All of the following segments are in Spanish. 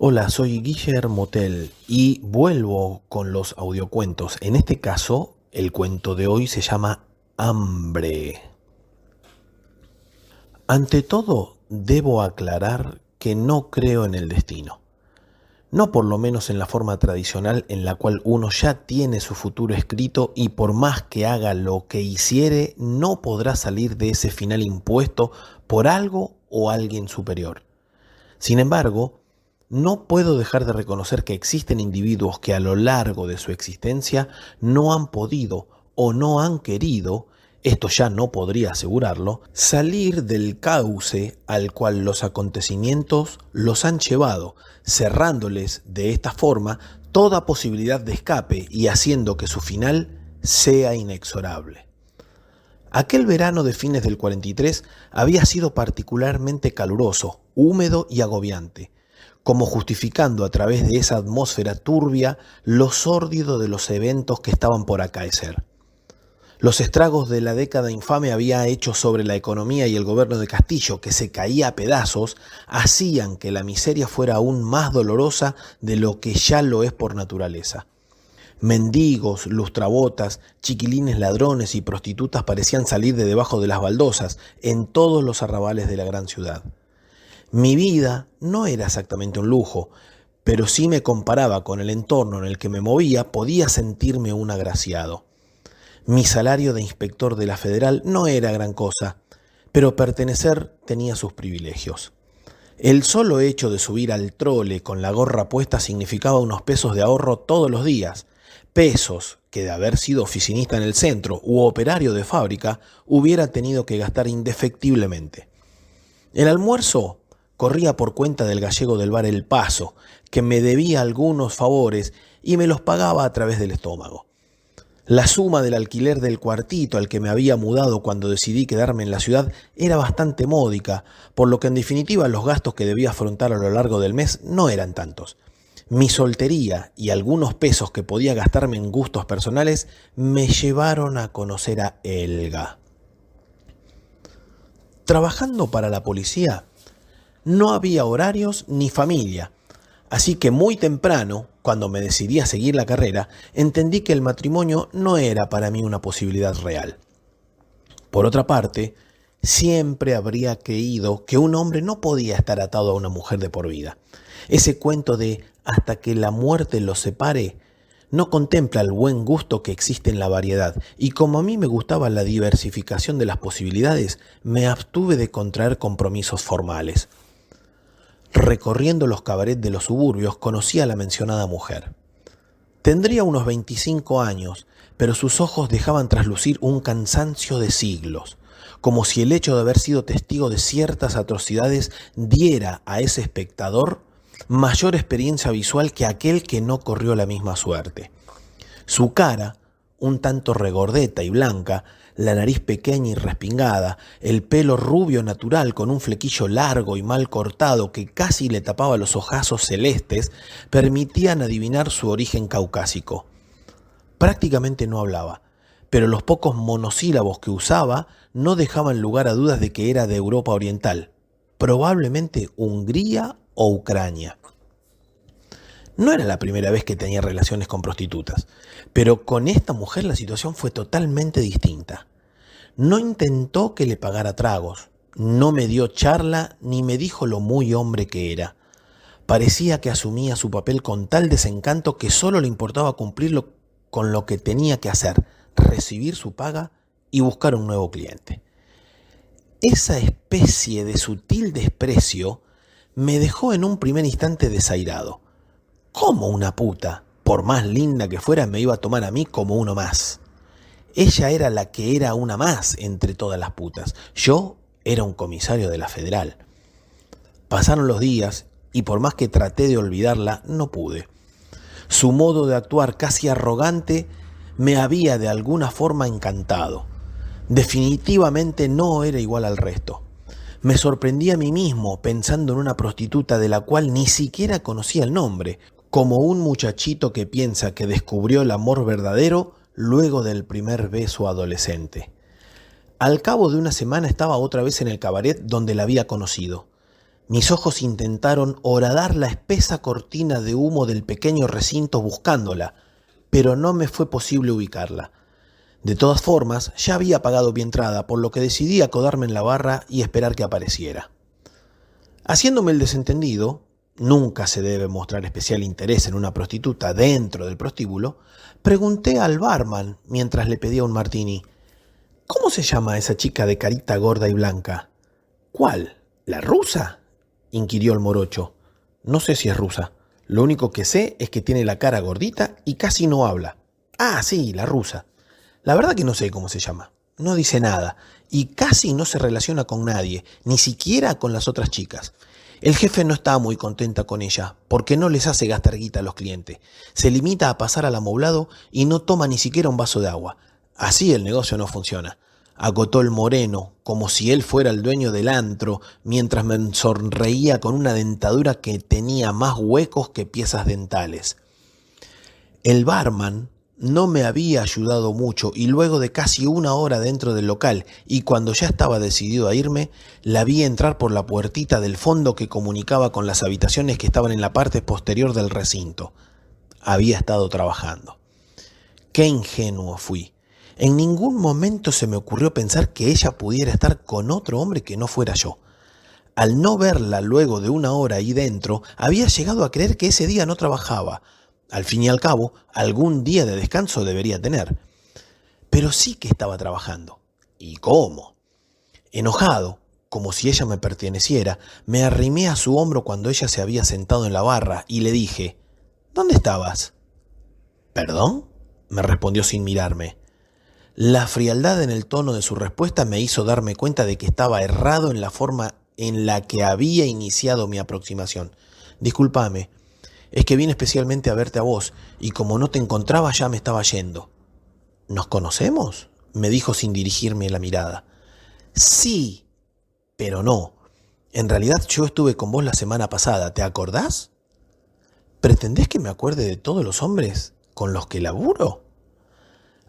Hola, soy Guillermo Tell y vuelvo con los audiocuentos. En este caso, el cuento de hoy se llama Hambre. Ante todo, debo aclarar que no creo en el destino. No por lo menos en la forma tradicional en la cual uno ya tiene su futuro escrito y por más que haga lo que hiciere, no podrá salir de ese final impuesto por algo o alguien superior. Sin embargo, no puedo dejar de reconocer que existen individuos que a lo largo de su existencia no han podido o no han querido, esto ya no podría asegurarlo, salir del cauce al cual los acontecimientos los han llevado, cerrándoles de esta forma toda posibilidad de escape y haciendo que su final sea inexorable. Aquel verano de fines del 43 había sido particularmente caluroso, húmedo y agobiante, como justificando a través de esa atmósfera turbia lo sórdido de los eventos que estaban por acaecer. Los estragos de la década infame había hecho sobre la economía y el gobierno de Castillo, que se caía a pedazos, hacían que la miseria fuera aún más dolorosa de lo que ya lo es por naturaleza. Mendigos, lustrabotas, chiquilines ladrones y prostitutas parecían salir de debajo de las baldosas en todos los arrabales de la gran ciudad. Mi vida no era exactamente un lujo, pero si me comparaba con el entorno en el que me movía, podía sentirme un agraciado. Mi salario de inspector de la Federal no era gran cosa, pero pertenecer tenía sus privilegios. El solo hecho de subir al trole con la gorra puesta significaba unos pesos de ahorro todos los días, pesos que de haber sido oficinista en el centro u operario de fábrica hubiera tenido que gastar indefectiblemente. El almuerzo corría por cuenta del gallego del bar El Paso, que me debía algunos favores y me los pagaba a través del estómago. La suma del alquiler del cuartito al que me había mudado cuando decidí quedarme en la ciudad era bastante módica, por lo que en definitiva los gastos que debía afrontar a lo largo del mes no eran tantos. Mi soltería y algunos pesos que podía gastarme en gustos personales me llevaron a conocer a Elga. Trabajando para la policía, no había horarios ni familia, así que muy temprano, cuando me decidí a seguir la carrera, entendí que el matrimonio no era para mí una posibilidad real. Por otra parte, siempre habría creído que un hombre no podía estar atado a una mujer de por vida. Ese cuento de hasta que la muerte los separe no contempla el buen gusto que existe en la variedad, y como a mí me gustaba la diversificación de las posibilidades, me abstuve de contraer compromisos formales. Recorriendo los cabarets de los suburbios, conocí a la mencionada mujer. Tendría unos 25 años, pero sus ojos dejaban traslucir un cansancio de siglos, como si el hecho de haber sido testigo de ciertas atrocidades diera a ese espectador mayor experiencia visual que aquel que no corrió la misma suerte. Su cara, un tanto regordeta y blanca, la nariz pequeña y respingada, el pelo rubio natural con un flequillo largo y mal cortado que casi le tapaba los ojazos celestes, permitían adivinar su origen caucásico. Prácticamente no hablaba, pero los pocos monosílabos que usaba no dejaban lugar a dudas de que era de Europa Oriental, probablemente Hungría o Ucrania. No era la primera vez que tenía relaciones con prostitutas, pero con esta mujer la situación fue totalmente distinta. No intentó que le pagara tragos, no me dio charla ni me dijo lo muy hombre que era. Parecía que asumía su papel con tal desencanto que solo le importaba cumplirlo con lo que tenía que hacer, recibir su paga y buscar un nuevo cliente. Esa especie de sutil desprecio me dejó en un primer instante desairado. ¿Cómo una puta, por más linda que fuera, me iba a tomar a mí como uno más? Ella era la que era una más entre todas las putas. Yo era un comisario de la Federal. Pasaron los días y por más que traté de olvidarla, no pude. Su modo de actuar casi arrogante me había de alguna forma encantado. Definitivamente no era igual al resto. Me sorprendí a mí mismo pensando en una prostituta de la cual ni siquiera conocía el nombre, como un muchachito que piensa que descubrió el amor verdadero luego del primer beso adolescente. Al cabo de una semana estaba otra vez en el cabaret donde la había conocido. Mis ojos intentaron horadar la espesa cortina de humo del pequeño recinto buscándola, pero no me fue posible ubicarla. De todas formas, ya había pagado mi entrada, por lo que decidí acodarme en la barra y esperar que apareciera. Haciéndome el desentendido, nunca se debe mostrar especial interés en una prostituta dentro del prostíbulo, pregunté al barman mientras le pedía un martini: ¿cómo se llama esa chica de carita gorda y blanca? ¿Cuál? ¿La rusa?, inquirió el morocho. No sé si es rusa. Lo único que sé es que tiene la cara gordita y casi no habla. Ah, sí, la rusa. La verdad que no sé cómo se llama. No dice nada y casi no se relaciona con nadie, ni siquiera con las otras chicas. El jefe no está muy contenta con ella porque no les hace gastar guita a los clientes. Se limita a pasar al amoblado y no toma ni siquiera un vaso de agua. Así el negocio no funciona, acotó el moreno, como si él fuera el dueño del antro, mientras me sonreía con una dentadura que tenía más huecos que piezas dentales. El barman no me había ayudado mucho y luego de casi una hora dentro del local y cuando ya estaba decidido a irme, la vi entrar por la puertita del fondo que comunicaba con las habitaciones que estaban en la parte posterior del recinto. Había estado trabajando. Qué ingenuo fui. En ningún momento se me ocurrió pensar que ella pudiera estar con otro hombre que no fuera yo. Al no verla luego de una hora ahí dentro, había llegado a creer que ese día no trabajaba. Al fin y al cabo, algún día de descanso debería tener. Pero sí que estaba trabajando. ¿Y cómo? Enojado, como si ella me perteneciera, me arrimé a su hombro cuando ella se había sentado en la barra y le dije: ¿dónde estabas? ¿Perdón?, me respondió sin mirarme. La frialdad en el tono de su respuesta me hizo darme cuenta de que estaba errado en la forma en la que había iniciado mi aproximación. Discúlpame, es que vine especialmente a verte a vos y como no te encontraba ya me estaba yendo. ¿Nos conocemos?, me dijo sin dirigirme la mirada. Sí, pero no. En realidad yo estuve con vos la semana pasada, ¿te acordás? ¿Pretendés que me acuerde de todos los hombres con los que laburo?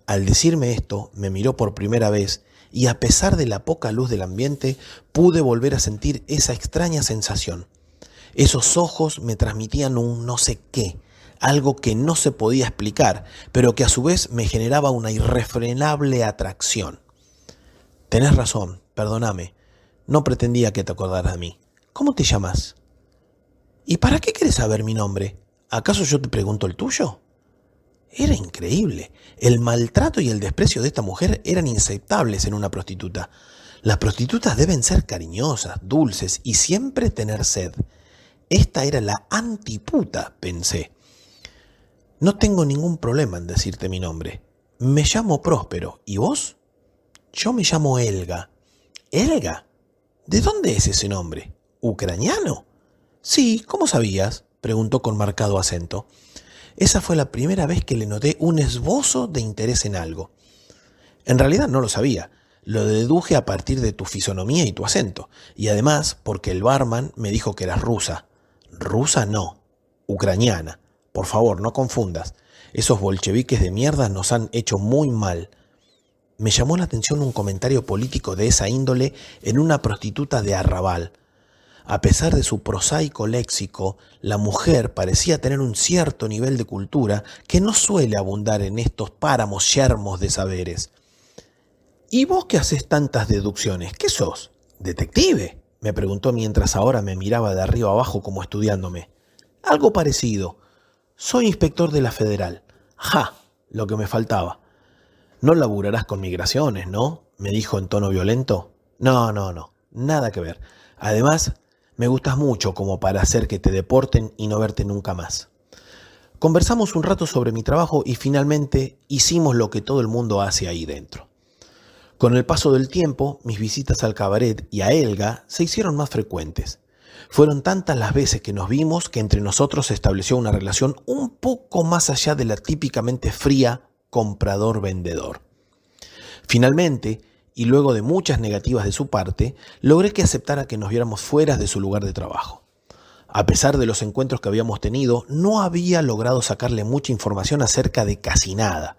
Al decirme esto, me miró por primera vez y a pesar de la poca luz del ambiente, pude volver a sentir esa extraña sensación. Esos ojos me transmitían un no sé qué, algo que no se podía explicar, pero que a su vez me generaba una irrefrenable atracción. Tenés razón, perdóname. No pretendía que te acordaras de mí. ¿Cómo te llamas? ¿Y para qué querés saber mi nombre? ¿Acaso yo te pregunto el tuyo? Era increíble. El maltrato y el desprecio de esta mujer eran inaceptables en una prostituta. Las prostitutas deben ser cariñosas, dulces y siempre tener sed. Esta era la antiputa, pensé. No tengo ningún problema en decirte mi nombre. Me llamo Próspero. ¿Y vos? Yo me llamo Elga. ¿Elga? ¿De dónde es ese nombre? ¿Ucraniano? Sí, ¿cómo sabías?, preguntó con marcado acento. Esa fue la primera vez que le noté un esbozo de interés en algo. En realidad no lo sabía, lo deduje a partir de tu fisonomía y tu acento, y además porque el barman me dijo que eras rusa. Rusa no, ucraniana. Por favor, no confundas. Esos bolcheviques de mierda nos han hecho muy mal. Me llamó la atención un comentario político de esa índole en una prostituta de arrabal. A pesar de su prosaico léxico, la mujer parecía tener un cierto nivel de cultura que no suele abundar en estos páramos yermos de saberes. ¿Y vos qué haces tantas deducciones? ¿Qué sos? ¿Detective?, me preguntó mientras ahora me miraba de arriba abajo como estudiándome. Algo parecido. Soy inspector de la Federal. ¡Ja! Lo que me faltaba. No laburarás con migraciones, ¿no?, me dijo en tono violento. No, nada que ver. Además, me gustas mucho como para hacer que te deporten y no verte nunca más. Conversamos un rato sobre mi trabajo y finalmente hicimos lo que todo el mundo hace ahí dentro. Con el paso del tiempo, mis visitas al cabaret y a Elga se hicieron más frecuentes. Fueron tantas las veces que nos vimos que entre nosotros se estableció una relación un poco más allá de la típicamente fría comprador-vendedor. Finalmente, y luego de muchas negativas de su parte, logré que aceptara que nos viéramos fuera de su lugar de trabajo. A pesar de los encuentros que habíamos tenido, no había logrado sacarle mucha información acerca de casi nada.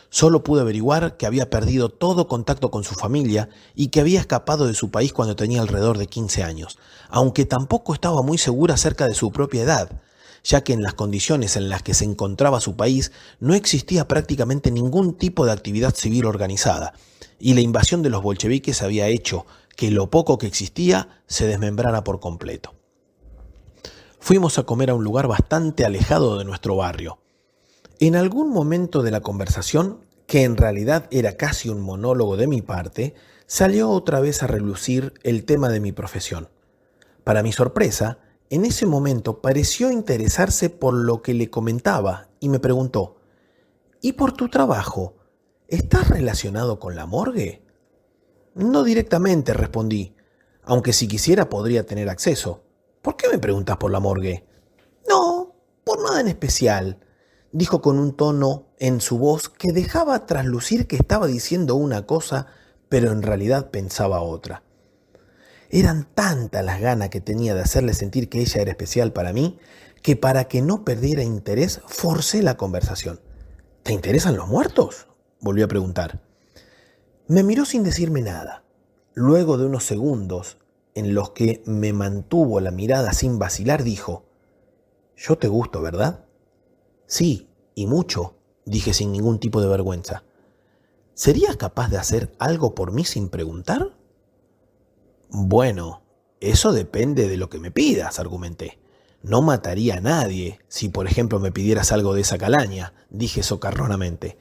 Solo pude averiguar que había perdido todo contacto con su familia y que había escapado de su país cuando tenía alrededor de 15 años, aunque tampoco estaba muy segura acerca de su propia edad, ya que en las condiciones en las que se encontraba su país no existía prácticamente ningún tipo de actividad civil organizada, y la invasión de los bolcheviques había hecho que lo poco que existía se desmembrara por completo. Fuimos a comer a un lugar bastante alejado de nuestro barrio. En algún momento de la conversación, que en realidad era casi un monólogo de mi parte, salió otra vez a relucir el tema de mi profesión. Para mi sorpresa, en ese momento pareció interesarse por lo que le comentaba y me preguntó: ¿y por tu trabajo? ¿Estás relacionado con la morgue? No directamente, respondí, aunque si quisiera podría tener acceso. ¿Por qué me preguntas por la morgue? No, por nada en especial, dijo con un tono en su voz que dejaba traslucir que estaba diciendo una cosa, pero en realidad pensaba otra. Eran tantas las ganas que tenía de hacerle sentir que ella era especial para mí, que para que no perdiera interés forcé la conversación. ¿Te interesan los muertos?, volvió a preguntar. Me miró sin decirme nada. Luego de unos segundos en los que me mantuvo la mirada sin vacilar, dijo: «Yo te gusto, ¿verdad?» «Sí, y mucho», dije sin ningún tipo de vergüenza. «¿Serías capaz de hacer algo por mí sin preguntar?» «Bueno, eso depende de lo que me pidas», argumenté. «No mataría a nadie si, por ejemplo, me pidieras algo de esa calaña», dije socarronamente.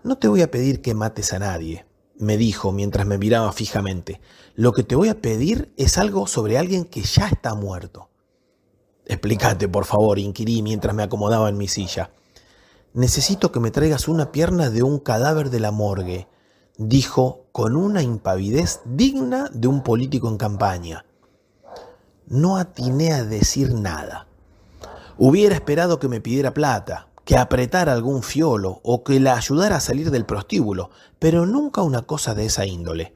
«No te voy a pedir que mates a nadie», me dijo mientras me miraba fijamente. «Lo que te voy a pedir es algo sobre alguien que ya está muerto». «Explícate, por favor», inquirí mientras me acomodaba en mi silla. «Necesito que me traigas una pierna de un cadáver de la morgue», dijo con una impavidez digna de un político en campaña. No atiné a decir nada. Hubiera esperado que me pidiera plata, que apretara algún fiolo o que la ayudara a salir del prostíbulo, pero nunca una cosa de esa índole.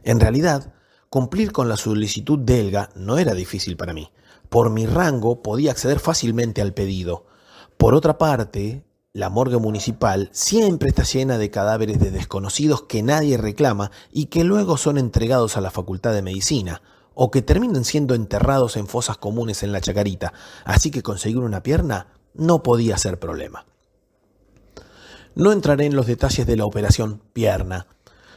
En realidad, cumplir con la solicitud de Helga no era difícil para mí. Por mi rango podía acceder fácilmente al pedido. Por otra parte, la morgue municipal siempre está llena de cadáveres de desconocidos que nadie reclama y que luego son entregados a la Facultad de Medicina, o que terminan siendo enterrados en fosas comunes en la Chacarita, así que conseguir una pierna no podía ser problema. No entraré en los detalles de la operación pierna.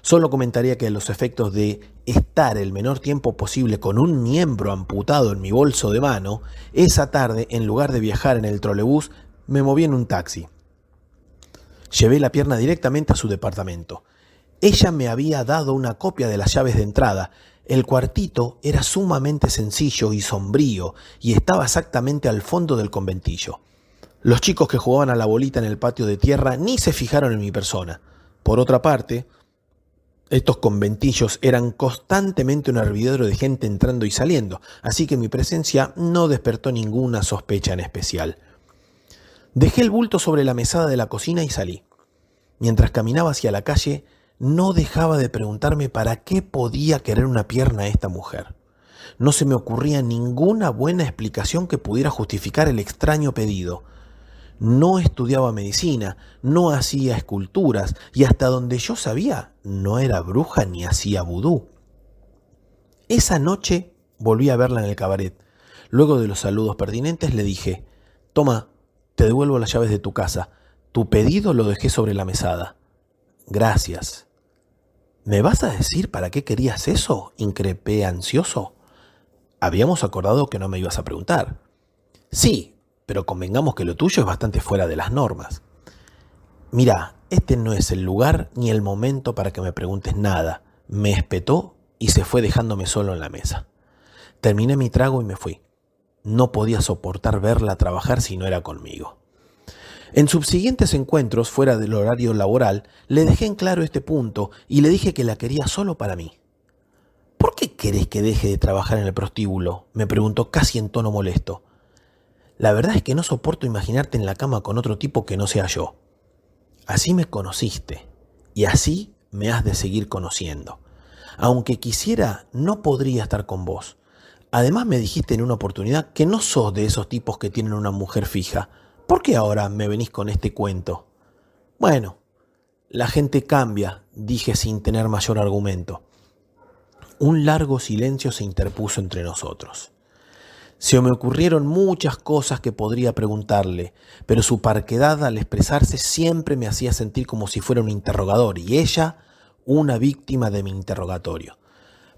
Solo comentaría que los efectos de estar el menor tiempo posible con un miembro amputado en mi bolso de mano, esa tarde, en lugar de viajar en el trolebús, me moví en un taxi. Llevé la pierna directamente a su departamento. Ella me había dado una copia de las llaves de entrada. El cuartito era sumamente sencillo y sombrío y estaba exactamente al fondo del conventillo. Los chicos que jugaban a la bolita en el patio de tierra ni se fijaron en mi persona. Por otra parte, estos conventillos eran constantemente un hervidero de gente entrando y saliendo, así que mi presencia no despertó ninguna sospecha en especial. Dejé el bulto sobre la mesada de la cocina y salí. Mientras caminaba hacia la calle, no dejaba de preguntarme para qué podía querer una pierna a esta mujer. No se me ocurría ninguna buena explicación que pudiera justificar el extraño pedido. No estudiaba medicina, no hacía esculturas y hasta donde yo sabía no era bruja ni hacía vudú. Esa noche volví a verla en el cabaret. Luego de los saludos pertinentes le dije: «Toma, te devuelvo las llaves de tu casa. Tu pedido lo dejé sobre la mesada». «Gracias». «¿Me vas a decir para qué querías eso?», increpé ansioso. «Habíamos acordado que no me ibas a preguntar». «Sí, pero convengamos que lo tuyo es bastante fuera de las normas». «Mira, este no es el lugar ni el momento para que me preguntes nada», me espetó y se fue dejándome solo en la mesa. Terminé mi trago y me fui. No podía soportar verla trabajar si no era conmigo. En subsiguientes encuentros fuera del horario laboral le dejé en claro este punto y le dije que la quería solo para mí. «¿Por qué querés que deje de trabajar en el prostíbulo?», me preguntó casi en tono molesto. «La verdad es que no soporto imaginarte en la cama con otro tipo que no sea yo. Así me conociste y así me has de seguir conociendo. Aunque quisiera, no podría estar con vos. Además me dijiste en una oportunidad que no sos de esos tipos que tienen una mujer fija. ¿Por qué ahora me venís con este cuento?» «Bueno, La gente cambia, dije sin tener mayor argumento. Un largo silencio se interpuso entre nosotros. Se me ocurrieron muchas cosas que podría preguntarle, pero su parquedad al expresarse siempre me hacía sentir como si fuera un interrogador y ella una víctima de mi interrogatorio.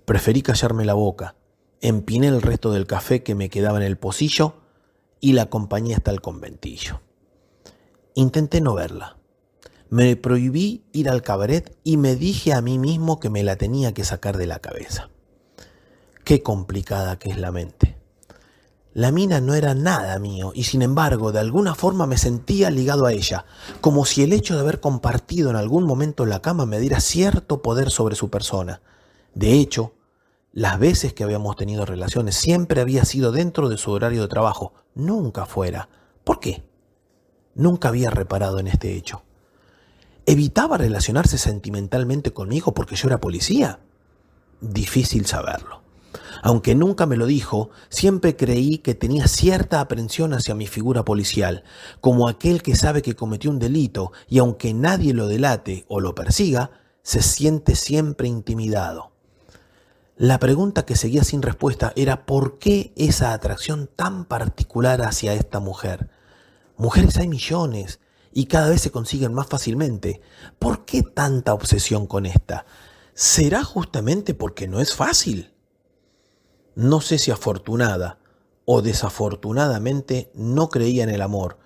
Preferí callarme la boca, empiné el resto del café que me quedaba en el pocillo y la acompañé hasta el conventillo. Intenté no verla. Me prohibí ir al cabaret y me dije a mí mismo que me la tenía que sacar de la cabeza. Qué complicada que es la mente. La mina no era nada mío y sin embargo de alguna forma me sentía ligado a ella, como si el hecho de haber compartido en algún momento la cama me diera cierto poder sobre su persona. De hecho, las veces que habíamos tenido relaciones siempre había sido dentro de su horario de trabajo, nunca fuera. ¿Por qué? Nunca había reparado en este hecho. ¿Evitaba relacionarse sentimentalmente conmigo porque yo era policía? Difícil saberlo. Aunque nunca me lo dijo, siempre creí que tenía cierta aprensión hacia mi figura policial, como aquel que sabe que cometió un delito y aunque nadie lo delate o lo persiga, se siente siempre intimidado. La pregunta que seguía sin respuesta era ¿por qué esa atracción tan particular hacia esta mujer? Mujeres hay millones y cada vez se consiguen más fácilmente. ¿Por qué tanta obsesión con esta? ¿Será justamente porque no es fácil? No sé si afortunada o desafortunadamente no creía en el amor,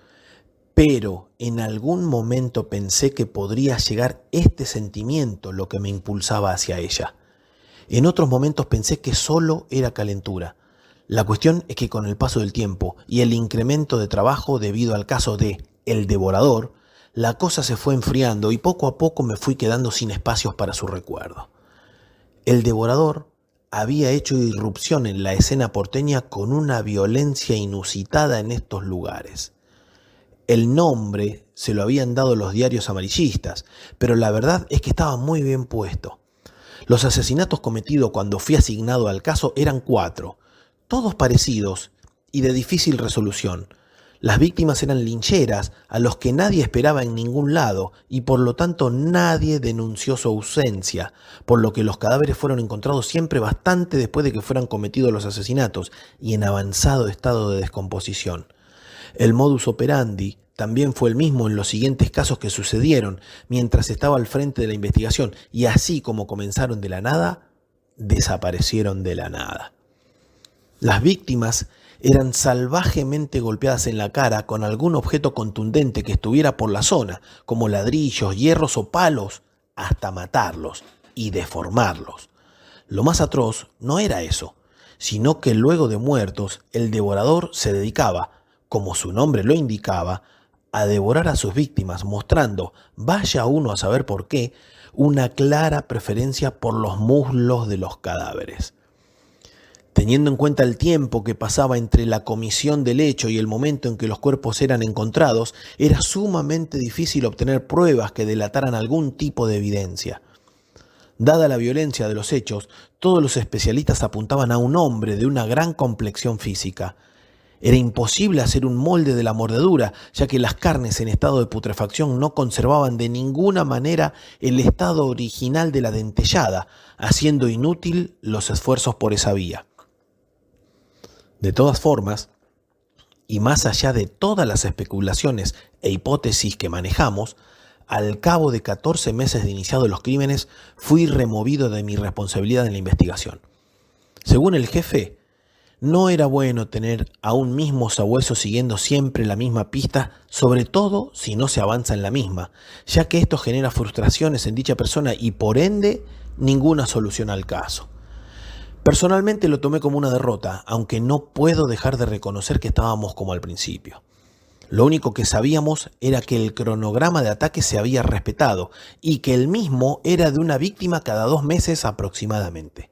pero en algún momento pensé que podría llegar este sentimiento lo que me impulsaba hacia ella. En otros momentos pensé que solo era calentura. La cuestión es que con el paso del tiempo y el incremento de trabajo debido al caso de El Devorador, la cosa se fue enfriando y poco a poco me fui quedando sin espacios para su recuerdo. El Devorador había hecho irrupción en la escena porteña con una violencia inusitada en estos lugares. El nombre se lo habían dado los diarios amarillistas, pero la verdad es que estaba muy bien puesto. Los asesinatos cometidos cuando fui asignado al caso eran 4, todos parecidos y de difícil resolución. Las víctimas eran lincheras a los que nadie esperaba en ningún lado y por lo tanto nadie denunció su ausencia, por lo que los cadáveres fueron encontrados siempre bastante después de que fueran cometidos los asesinatos y en avanzado estado de descomposición. El modus operandi también fue el mismo en los siguientes casos que sucedieron mientras estaba al frente de la investigación y así como comenzaron de la nada, desaparecieron de la nada. Las víctimas eran salvajemente golpeadas en la cara con algún objeto contundente que estuviera por la zona, como ladrillos, hierros o palos, hasta matarlos y deformarlos. Lo más atroz no era eso, sino que luego de muertos el devorador se dedicaba, como su nombre lo indicaba, a devorar a sus víctimas, mostrando, vaya uno a saber por qué, una clara preferencia por los muslos de los cadáveres. Teniendo en cuenta el tiempo que pasaba entre la comisión del hecho y el momento en que los cuerpos eran encontrados, era sumamente difícil obtener pruebas que delataran algún tipo de evidencia. Dada la violencia de los hechos, todos los especialistas apuntaban a un hombre de una gran complexión física. Era imposible hacer un molde de la mordedura, ya que las carnes en estado de putrefacción no conservaban de ninguna manera el estado original de la dentellada, haciendo inútil los esfuerzos por esa vía. De todas formas, y más allá de todas las especulaciones e hipótesis que manejamos, al cabo de 14 meses de iniciados los crímenes, fui removido de mi responsabilidad en la investigación. Según el jefe, no era bueno tener a un mismo sabueso siguiendo siempre la misma pista, sobre todo si no se avanza en la misma, ya que esto genera frustraciones en dicha persona y por ende ninguna solución al caso. Personalmente lo tomé como una derrota, aunque no puedo dejar de reconocer que estábamos como al principio. Lo único que sabíamos era que el cronograma de ataque se había respetado y que el mismo era de una víctima cada 2 meses aproximadamente.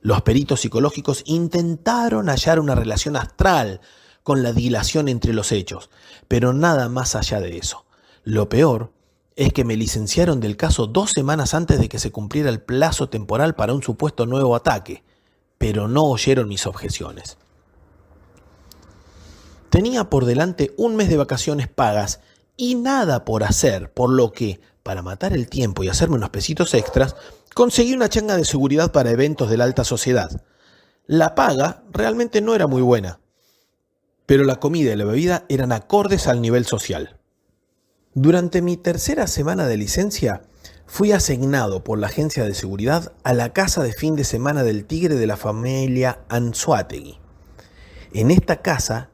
Los peritos psicológicos intentaron hallar una relación astral con la dilación entre los hechos, pero nada más allá de eso. Lo peor es que me licenciaron del caso 2 semanas antes de que se cumpliera el plazo temporal para un supuesto nuevo ataque, pero no oyeron mis objeciones. Tenía por delante un mes de vacaciones pagas y nada por hacer, por lo que, para matar el tiempo y hacerme unos pesitos extras, conseguí una changa de seguridad para eventos de la alta sociedad. La paga realmente no era muy buena, pero la comida y la bebida eran acordes al nivel social. Durante mi tercera semana de licencia, fui asignado por la agencia de seguridad a la casa de fin de semana del tigre de la familia Anzoátegui. En esta casa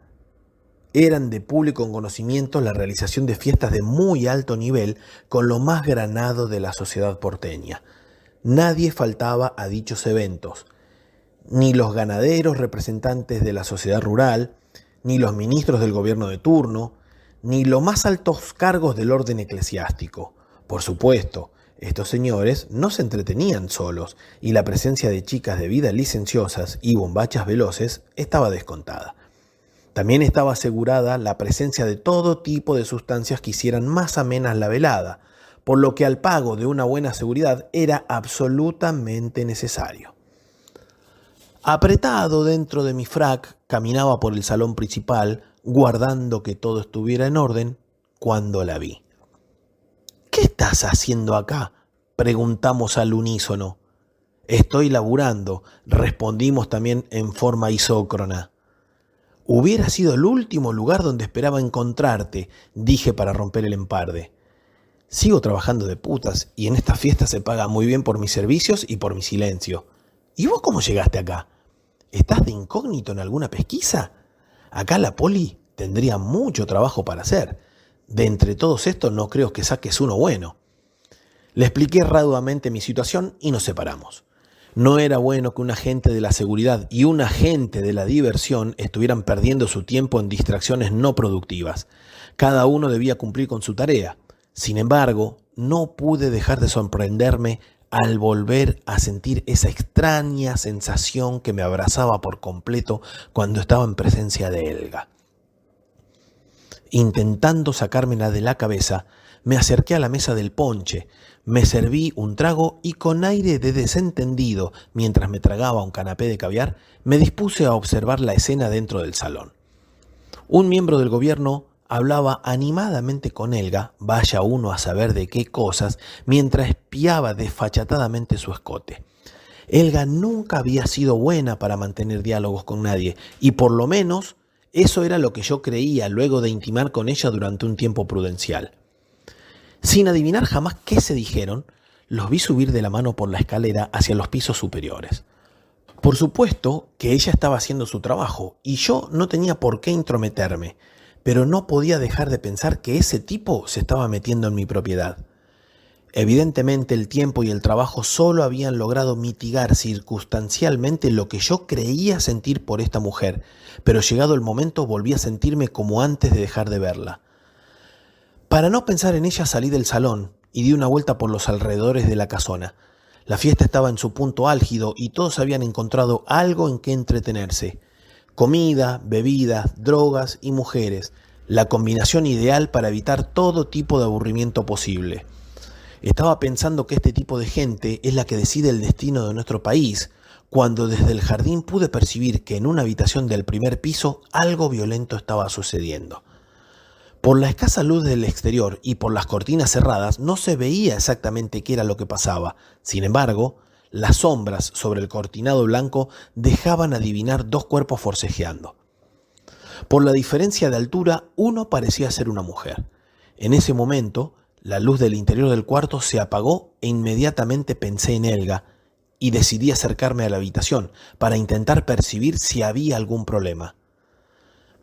eran de público conocimiento la realización de fiestas de muy alto nivel con lo más granado de la sociedad porteña. Nadie faltaba a dichos eventos, ni los ganaderos representantes de la sociedad rural, ni los ministros del gobierno de turno, ni los más altos cargos del orden eclesiástico. Por supuesto, estos señores no se entretenían solos y la presencia de chicas de vida licenciosas y bombachas veloces estaba descontada. También estaba asegurada la presencia de todo tipo de sustancias que hicieran más amena la velada, por lo que al pago de una buena seguridad era absolutamente necesario. Apretado dentro de mi frac, caminaba por el salón principal, guardando que todo estuviera en orden, cuando la vi. «¿Qué estás haciendo acá?», preguntamos al unísono. «Estoy laburando», respondimos también en forma isócrona. «Hubiera sido el último lugar donde esperaba encontrarte», dije para romper el emparde. «Sigo trabajando de putas y en esta fiesta se paga muy bien por mis servicios y por mi silencio. ¿Y vos cómo llegaste acá? ¿Estás de incógnito en alguna pesquisa? Acá la poli tendría mucho trabajo para hacer. De entre todos estos no creo que saques uno bueno». Le expliqué raudamente mi situación y nos separamos. No era bueno que un agente de la seguridad y un agente de la diversión estuvieran perdiendo su tiempo en distracciones no productivas. Cada uno debía cumplir con su tarea. Sin embargo, no pude dejar de sorprenderme al volver a sentir esa extraña sensación que me abrazaba por completo cuando estaba en presencia de Helga. Intentando sacármela de la cabeza, me acerqué a la mesa del ponche, me serví un trago y con aire de desentendido, mientras me tragaba un canapé de caviar, me dispuse a observar la escena dentro del salón. Un miembro del gobierno hablaba animadamente con Helga, vaya uno a saber de qué cosas, mientras espiaba desfachatadamente su escote. Helga nunca había sido buena para mantener diálogos con nadie, y por lo menos eso era lo que yo creía luego de intimar con ella durante un tiempo prudencial. Sin adivinar jamás qué se dijeron, los vi subir de la mano por la escalera hacia los pisos superiores. Por supuesto que ella estaba haciendo su trabajo y yo no tenía por qué intrometerme, pero no podía dejar de pensar que ese tipo se estaba metiendo en mi propiedad. Evidentemente el tiempo y el trabajo solo habían logrado mitigar circunstancialmente lo que yo creía sentir por esta mujer, pero llegado el momento volví a sentirme como antes de dejar de verla. Para no pensar en ella salí del salón y di una vuelta por los alrededores de la casona. La fiesta estaba en su punto álgido y todos habían encontrado algo en que entretenerse. Comida, bebidas, drogas y mujeres, la combinación ideal para evitar todo tipo de aburrimiento posible. Estaba pensando que este tipo de gente es la que decide el destino de nuestro país, cuando desde el jardín pude percibir que en una habitación del primer piso algo violento estaba sucediendo. Por la escasa luz del exterior y por las cortinas cerradas no se veía exactamente qué era lo que pasaba. Sin embargo, las sombras sobre el cortinado blanco dejaban adivinar dos cuerpos forcejeando. Por la diferencia de altura, uno parecía ser una mujer. En ese momento, la luz del interior del cuarto se apagó e inmediatamente pensé en Helga y decidí acercarme a la habitación para intentar percibir si había algún problema.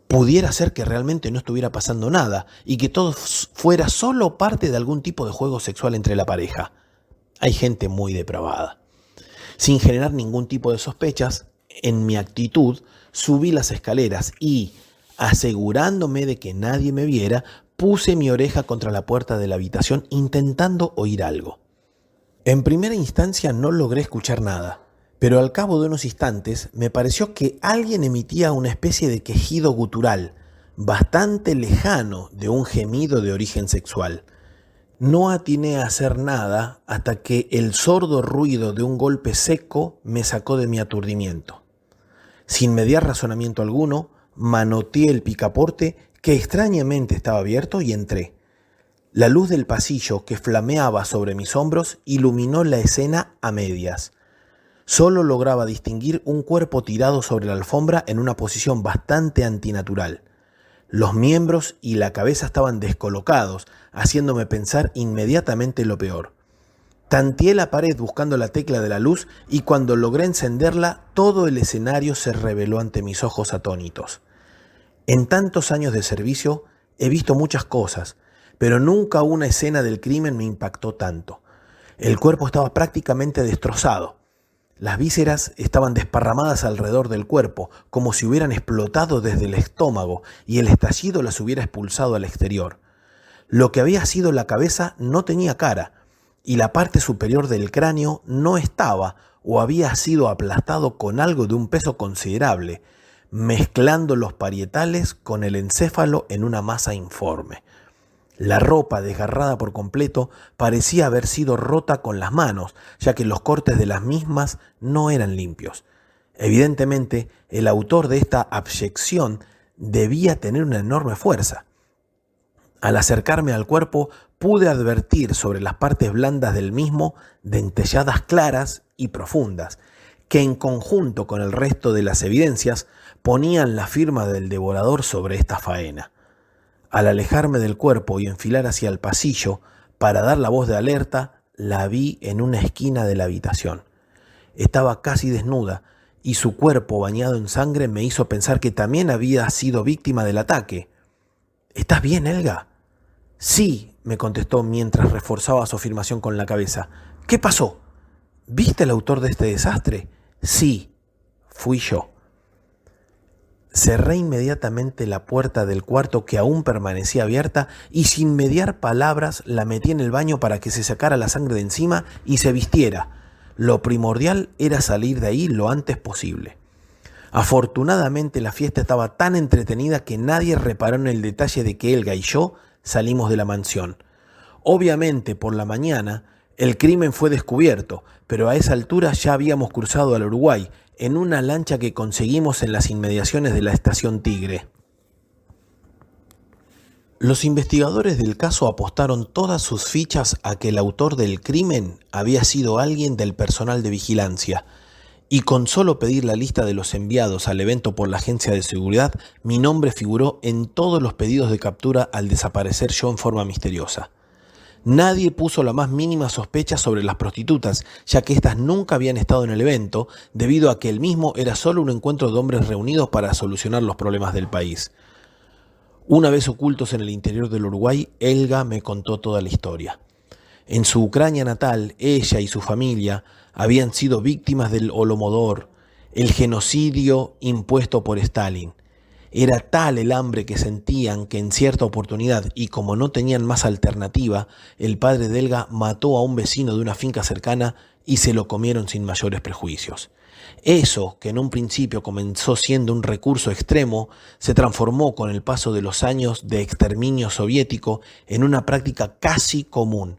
Pudiera ser que realmente no estuviera pasando nada y que todo fuera solo parte de algún tipo de juego sexual entre la pareja. Hay gente muy depravada. Sin generar ningún tipo de sospechas, en mi actitud subí las escaleras y, asegurándome de que nadie me viera, puse mi oreja contra la puerta de la habitación intentando oír algo. En primera instancia no logré escuchar nada, pero al cabo de unos instantes me pareció que alguien emitía una especie de quejido gutural, bastante lejano de un gemido de origen sexual. No atiné a hacer nada hasta que el sordo ruido de un golpe seco me sacó de mi aturdimiento. Sin mediar razonamiento alguno, manoteé el picaporte que extrañamente estaba abierto y entré. La luz del pasillo que flameaba sobre mis hombros iluminó la escena a medias. Solo lograba distinguir un cuerpo tirado sobre la alfombra en una posición bastante antinatural. Los miembros y la cabeza estaban descolocados, haciéndome pensar inmediatamente lo peor. Tanteé la pared buscando la tecla de la luz y cuando logré encenderla, todo el escenario se reveló ante mis ojos atónitos. En tantos años de servicio he visto muchas cosas, pero nunca una escena del crimen me impactó tanto. El cuerpo estaba prácticamente destrozado. Las vísceras estaban desparramadas alrededor del cuerpo, como si hubieran explotado desde el estómago y el estallido las hubiera expulsado al exterior. Lo que había sido la cabeza no tenía cara, y la parte superior del cráneo no estaba o había sido aplastado con algo de un peso considerable, mezclando los parietales con el encéfalo en una masa informe. La ropa, desgarrada por completo, parecía haber sido rota con las manos, ya que los cortes de las mismas no eran limpios. Evidentemente, el autor de esta abyección debía tener una enorme fuerza. Al acercarme al cuerpo, pude advertir sobre las partes blandas del mismo dentelladas claras y profundas, que en conjunto con el resto de las evidencias ponían la firma del devorador sobre esta faena. Al alejarme del cuerpo y enfilar hacia el pasillo para dar la voz de alerta, la vi en una esquina de la habitación. Estaba casi desnuda y su cuerpo bañado en sangre me hizo pensar que también había sido víctima del ataque. ¿Estás bien, Helga? Sí, me contestó mientras reforzaba su afirmación con la cabeza. ¿Qué pasó? ¿Viste al autor de este desastre? Sí, fui yo. Cerré inmediatamente la puerta del cuarto que aún permanecía abierta y sin mediar palabras la metí en el baño para que se sacara la sangre de encima y se vistiera. Lo primordial era salir de ahí lo antes posible. Afortunadamente la fiesta estaba tan entretenida que nadie reparó en el detalle de que Helga y yo salimos de la mansión. Obviamente por la mañana el crimen fue descubierto, pero a esa altura ya habíamos cruzado al Uruguay en una lancha que conseguimos en las inmediaciones de la estación Tigre. Los investigadores del caso apostaron todas sus fichas a que el autor del crimen había sido alguien del personal de vigilancia, y con solo pedir la lista de los enviados al evento por la agencia de seguridad, mi nombre figuró en todos los pedidos de captura al desaparecer yo en forma misteriosa. Nadie puso la más mínima sospecha sobre las prostitutas, ya que éstas nunca habían estado en el evento, debido a que el mismo era solo un encuentro de hombres reunidos para solucionar los problemas del país. Una vez ocultos en el interior del Uruguay, Helga me contó toda la historia. En su Ucrania natal, ella y su familia habían sido víctimas del Holodomor, el genocidio impuesto por Stalin. Era tal el hambre que sentían que en cierta oportunidad, y como no tenían más alternativa, el padre de Helga mató a un vecino de una finca cercana y se lo comieron sin mayores prejuicios. Eso, que en un principio comenzó siendo un recurso extremo, se transformó con el paso de los años de exterminio soviético en una práctica casi común.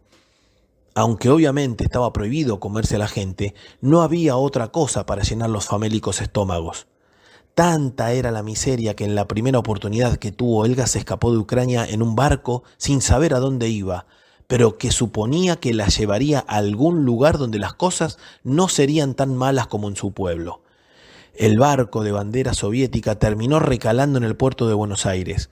Aunque obviamente estaba prohibido comerse a la gente, no había otra cosa para llenar los famélicos estómagos. Tanta era la miseria que en la primera oportunidad que tuvo Helga se escapó de Ucrania en un barco sin saber a dónde iba, pero que suponía que la llevaría a algún lugar donde las cosas no serían tan malas como en su pueblo. El barco de bandera soviética terminó recalando en el puerto de Buenos Aires.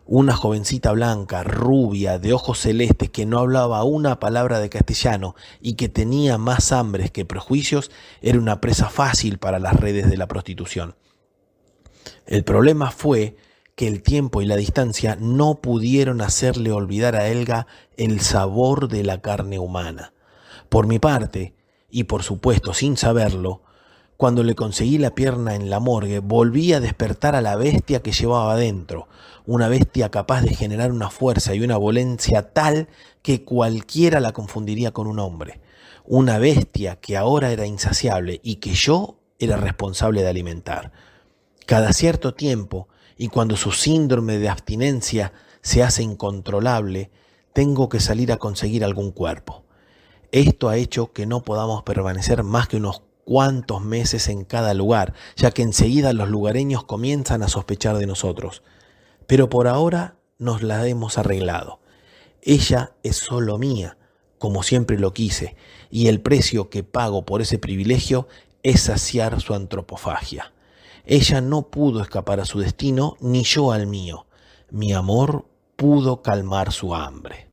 Una jovencita blanca, rubia, de ojos celestes, que no hablaba una palabra de castellano y que tenía más hambres que prejuicios, era una presa fácil para las redes de la prostitución. El problema fue que el tiempo y la distancia no pudieron hacerle olvidar a Helga el sabor de la carne humana. Por mi parte, y por supuesto sin saberlo, cuando le conseguí la pierna en la morgue, volví a despertar a la bestia que llevaba adentro, una bestia capaz de generar una fuerza y una violencia tal que cualquiera la confundiría con un hombre. Una bestia que ahora era insaciable y que yo era responsable de alimentar. Cada cierto tiempo, y cuando su síndrome de abstinencia se hace incontrolable, tengo que salir a conseguir algún cuerpo. Esto ha hecho que no podamos permanecer más que unos cuantos meses en cada lugar, ya que enseguida los lugareños comienzan a sospechar de nosotros. Pero por ahora nos la hemos arreglado. Ella es solo mía, como siempre lo quise, y el precio que pago por ese privilegio es saciar su antropofagia. Ella no pudo escapar a su destino, ni yo al mío. Mi amor pudo calmar su hambre.